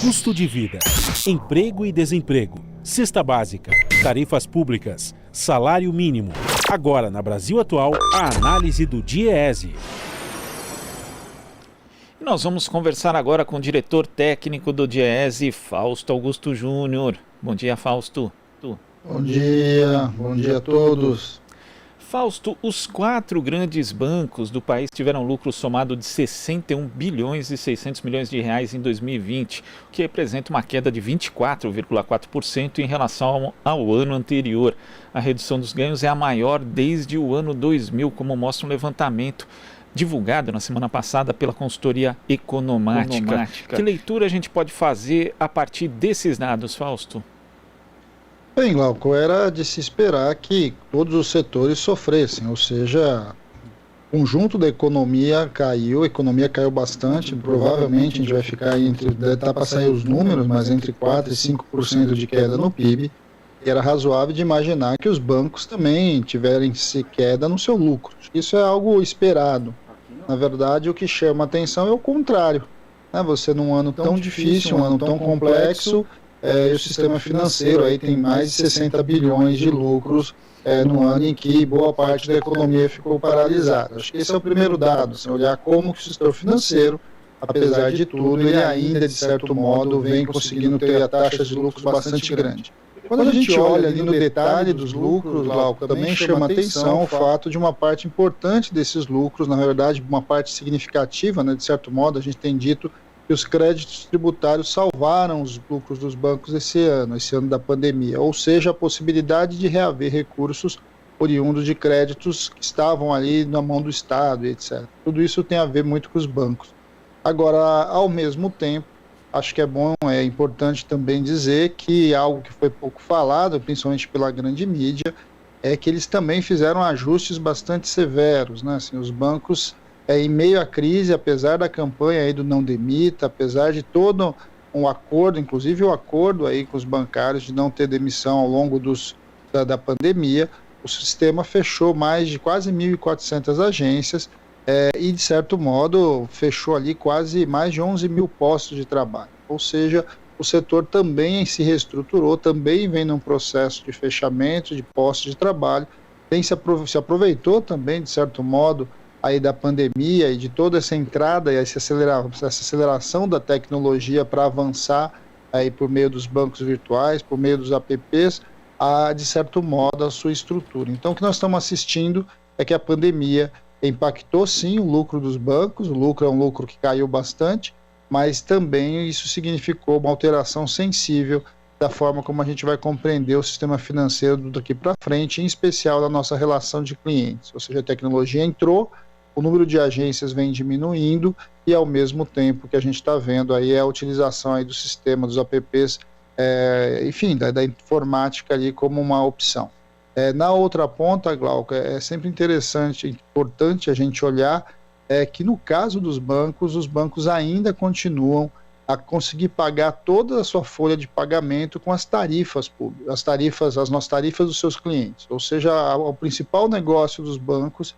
Custo de vida, emprego e desemprego, cesta básica, tarifas públicas, salário mínimo. Agora, na Brasil Atual, a análise do DIEESE. Nós vamos conversar agora com o diretor técnico do DIEESE, Fausto Augusto Júnior. Bom dia, Fausto. Bom dia a todos. Fausto, os 4 grandes bancos do país tiveram lucro somado de 61 bilhões e 600 milhões de reais em 2020, o que representa uma queda de 24,4% em relação ao ano anterior. A redução dos ganhos é a maior desde o ano 2000, como mostra um levantamento divulgado na semana passada pela consultoria Economática. Que leitura a gente pode fazer a partir desses dados, Fausto? Bem, Glauco, era de se esperar que todos os setores sofressem, ou seja, o conjunto da economia caiu, a economia caiu bastante, provavelmente a gente vai ficar deve estar para sair os números, mas entre 4% e 5% de queda no PIB, e era razoável de imaginar que os bancos também tiverem queda no seu lucro. Isso é algo esperado. Na verdade, o que chama atenção é o contrário, né? Você num ano tão difícil, um ano tão complexo, e o sistema financeiro aí tem mais de 60 bilhões de lucros no ano em que boa parte da economia ficou paralisada. Acho que esse é o primeiro dado, assim, olhar como que o setor financeiro, apesar de tudo, ele ainda, de certo modo, vem conseguindo ter taxas de lucros bastante grandes. Quando a gente olha ali no detalhe dos lucros, Glauco, também chama atenção o fato de uma parte importante desses lucros, na verdade, uma parte significativa, né, de certo modo, a gente tem dito que os créditos tributários salvaram os lucros dos bancos esse ano da pandemia, ou seja, a possibilidade de reaver recursos oriundos de créditos que estavam ali na mão do Estado, etc. Tudo isso tem a ver muito com os bancos. Agora, ao mesmo tempo, acho que é importante também dizer que algo que foi pouco falado, principalmente pela grande mídia, é que eles também fizeram ajustes bastante severos, né? Assim, os bancos, em meio à crise, apesar da campanha aí do Não Demita, apesar de todo um acordo, inclusive o acordo aí com os bancários de não ter demissão ao longo da pandemia, o sistema fechou mais de quase 1.400 agências e, de certo modo, fechou ali quase mais de 11 mil postos de trabalho. Ou seja, o setor também se reestruturou, também vem num processo de fechamento de postos de trabalho, se aproveitou também, de certo modo, aí da pandemia e de toda essa entrada e essa aceleração da tecnologia para avançar aí por meio dos bancos virtuais, por meio dos apps, de certo modo, a sua estrutura. Então, o que nós estamos assistindo é que a pandemia impactou, sim, o lucro dos bancos. O lucro é um lucro que caiu bastante, mas também isso significou uma alteração sensível da forma como a gente vai compreender o sistema financeiro daqui para frente, em especial da nossa relação de clientes. Ou seja, a tecnologia entrou, o número de agências vem diminuindo e, ao mesmo tempo, que a gente está vendo aí é a utilização aí do sistema, dos apps, enfim, da informática ali como uma opção. Na outra ponta, Glauco, é sempre interessante, importante a gente olhar que no caso dos bancos, os bancos ainda continuam a conseguir pagar toda a sua folha de pagamento com as tarifas públicas, as nossas tarifas dos seus clientes. Ou seja, o principal negócio dos bancos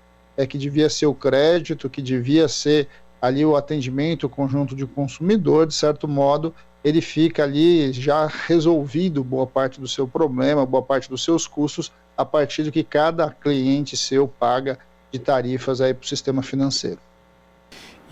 que devia ser o crédito, que devia ser ali o atendimento, o conjunto de consumidor, de certo modo, ele fica ali já resolvido boa parte do seu problema, boa parte dos seus custos, a partir do que cada cliente seu paga de tarifas aí para o sistema financeiro.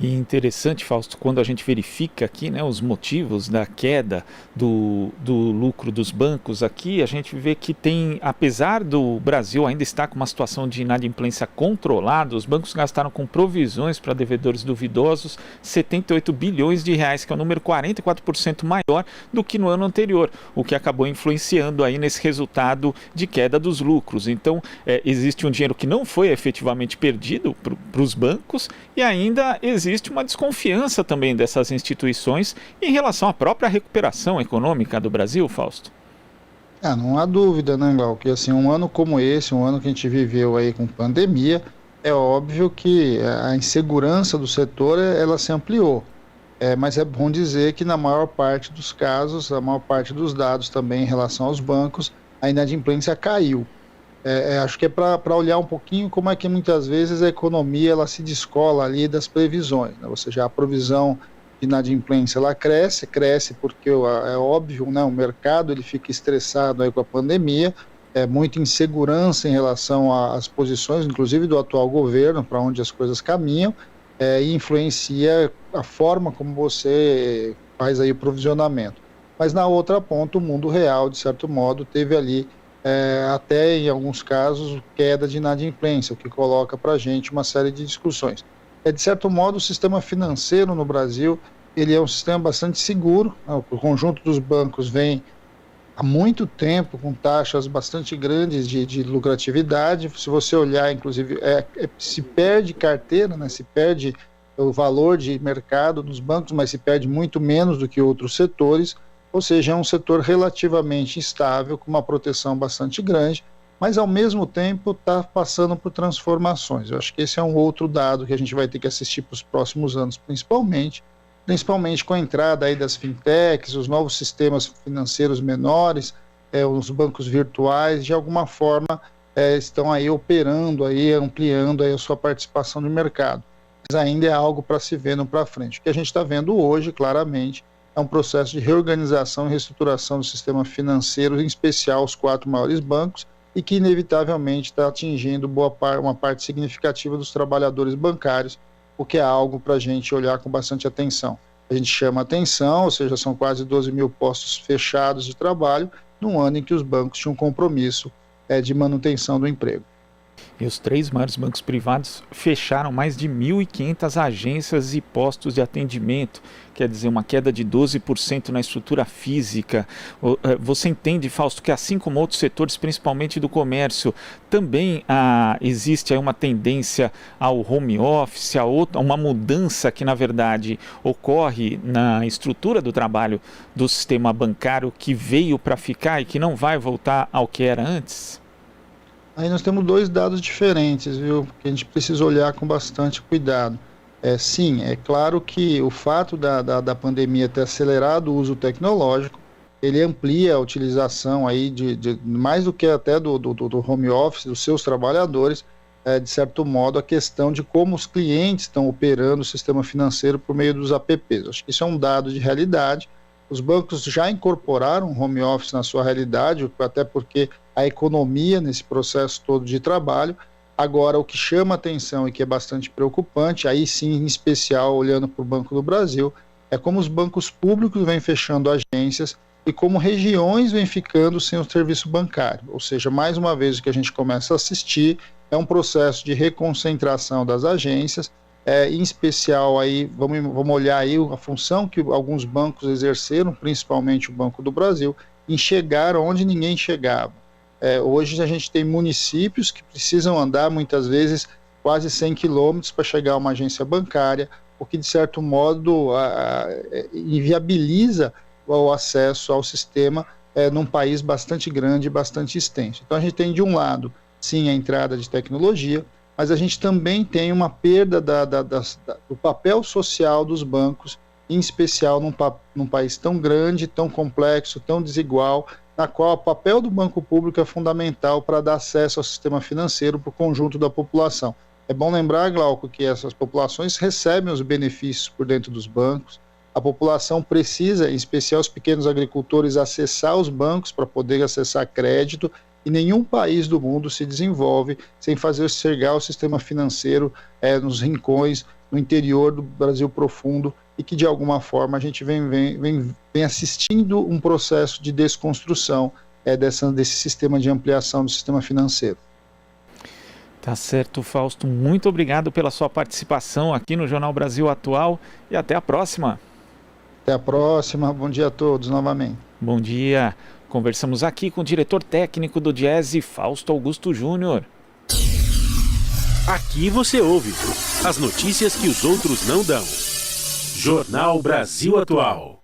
E interessante, Fausto, quando a gente verifica aqui, né, os motivos da queda do lucro dos bancos aqui, a gente vê que tem, apesar do Brasil ainda estar com uma situação de inadimplência controlada, os bancos gastaram com provisões para devedores duvidosos 78 bilhões de reais, que é um número 44% maior do que no ano anterior, o que acabou influenciando aí nesse resultado de queda dos lucros. Então, existe um dinheiro que não foi efetivamente perdido para os bancos e ainda existe uma desconfiança também dessas instituições em relação à própria recuperação econômica do Brasil, Fausto? Não há dúvida, né, Glauco, que assim, um ano como esse, um ano que a gente viveu aí com pandemia, é óbvio que a insegurança do setor, ela se ampliou. Mas é bom dizer que na maior parte dos casos, a maior parte dos dados também em relação aos bancos, a inadimplência caiu. Acho que é para olhar um pouquinho como é que muitas vezes a economia ela se descola ali das previsões, né? Ou seja, a provisão inadimplência ela cresce porque é óbvio, né, o mercado ele fica estressado aí com a pandemia, muita insegurança em relação às posições, inclusive do atual governo, para onde as coisas caminham, e influencia a forma como você faz aí o provisionamento. Mas na outra ponta, o mundo real, de certo modo, teve ali, até em alguns casos, queda de inadimplência, o que coloca para a gente uma série de discussões. De certo modo, o sistema financeiro no Brasil, ele é um sistema bastante seguro, o conjunto dos bancos vem há muito tempo com taxas bastante grandes de lucratividade. Se você olhar, inclusive, se perde carteira, né, se perde o valor de mercado dos bancos, mas se perde muito menos do que outros setores, ou seja, é um setor relativamente estável, com uma proteção bastante grande, mas ao mesmo tempo está passando por transformações. Eu acho que esse é um outro dado que a gente vai ter que assistir para os próximos anos, principalmente com a entrada aí das fintechs, os novos sistemas financeiros menores, os bancos virtuais, de alguma forma estão aí operando, aí, ampliando aí a sua participação no mercado. Mas ainda é algo para se ver no para frente. O que a gente está vendo hoje, claramente, é um processo de reorganização e reestruturação do sistema financeiro, em especial os 4 maiores bancos, e que inevitavelmente está atingindo uma parte significativa dos trabalhadores bancários, o que é algo para a gente olhar com bastante atenção. A gente chama atenção, ou seja, são quase 12 mil postos fechados de trabalho, num ano em que os bancos tinham um compromisso de manutenção do emprego. E os 3 maiores bancos privados fecharam mais de 1.500 agências e postos de atendimento, quer dizer, uma queda de 12% na estrutura física. Você entende, Fausto, que assim como outros setores, principalmente do comércio, também existe aí uma tendência ao home office, a uma mudança que, na verdade, ocorre na estrutura do trabalho do sistema bancário, que veio para ficar e que não vai voltar ao que era antes? Aí nós temos 2 dados diferentes, viu? Que a gente precisa olhar com bastante cuidado. Sim, é claro que o fato da pandemia ter acelerado o uso tecnológico, ele amplia a utilização aí de mais do que até do home office, dos seus trabalhadores, de certo modo, a questão de como os clientes estão operando o sistema financeiro por meio dos apps. Acho que isso é um dado de realidade. Os bancos já incorporaram o home office na sua realidade, até porque a economia nesse processo todo de trabalho. Agora, o que chama atenção e que é bastante preocupante, aí sim, em especial olhando para o Banco do Brasil, é como os bancos públicos vêm fechando agências e como regiões vêm ficando sem o serviço bancário. Ou seja, mais uma vez o que a gente começa a assistir é um processo de reconcentração das agências, em especial aí, vamos olhar aí a função que alguns bancos exerceram, principalmente o Banco do Brasil, em chegar onde ninguém chegava. Hoje a gente tem municípios que precisam andar muitas vezes quase 100 quilômetros para chegar a uma agência bancária, o que de certo modo inviabiliza o acesso ao sistema num país bastante grande e bastante extenso. Então a gente tem de um lado, sim, a entrada de tecnologia, mas a gente também tem uma perda do papel social dos bancos, em especial num país tão grande, tão complexo, tão desigual, na qual o papel do banco público é fundamental para dar acesso ao sistema financeiro para o conjunto da população. É bom lembrar, Glauco, que essas populações recebem os benefícios por dentro dos bancos. A população precisa, em especial os pequenos agricultores, acessar os bancos para poder acessar crédito, e nenhum país do mundo se desenvolve sem fazer chegar o sistema financeiro nos rincões, no interior do Brasil profundo, e que de alguma forma a gente vem assistindo um processo de desconstrução desse sistema de ampliação do sistema financeiro. Tá certo, Fausto. Muito obrigado pela sua participação aqui no Jornal Brasil Atual e até a próxima. Até a próxima. Bom dia a todos novamente. Bom dia. Conversamos aqui com o diretor técnico do Diese, Fausto Augusto Júnior. Aqui você ouve as notícias que os outros não dão. Jornal Brasil Atual.